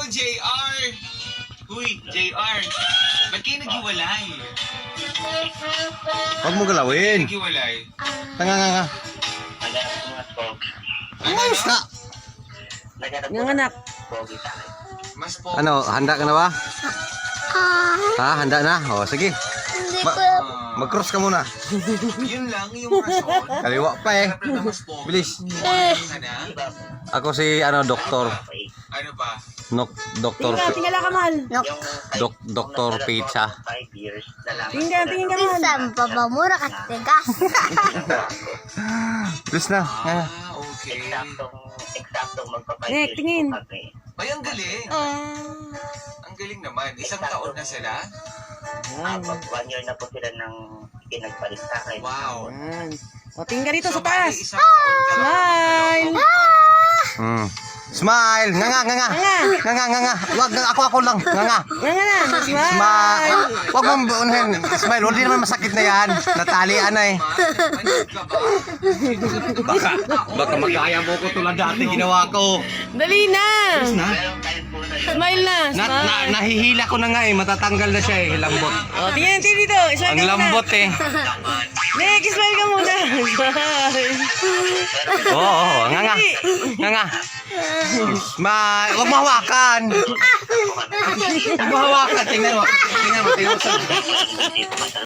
JR! Uy, JR! Ba't kayo naghiwalay? Huwag mo galawin. Naghiwalay? Tanga. Ayos ka. Nanganak. Mas po. Ano, handa ka na ba? Ha, handa na? O, sige. Mag-cross ka muna. Yun lang yung rason. Kaliwa pa eh. Hanap lang na mas po. Bilis. Ano? Ako si, doktor. Ano pa? Doktor. Tingala ka, mahal. Doktor Pizza. Tingin ka, mahal. Isang pabamura ka tigas. Bilis na. Okay. Eksaktong magpapalit. Nek, tingin. Ay, ang galing. Ang galing naman. Isang taon na sila. Mag 1 year na po sila ng pinagpalit sa akin. Wow. Yan. O, tingin ka rito sa bali, taas. isang taon ka lang. Smile. Smile. Nga. Wag, ako lang. Nga. Nanganak. Smile. Smile. Wag mo unahin. Smile. Hindi naman masakit na yan. Natalian na eh. Manood ka ba? Baka magkaya mo ko tulad dati ginawa ko. Dali na. Na? Smile na. Smile. Nahihila ko na nga eh. Matatanggal na siya eh. Lambot. O, tingin dito. Smile Ang ka muna. lambot eh. Nek, smile ka muna. Smile. Oo. Nga. Smile. Huwag mahawakan. Huwag mahawakan. Tingnan mo.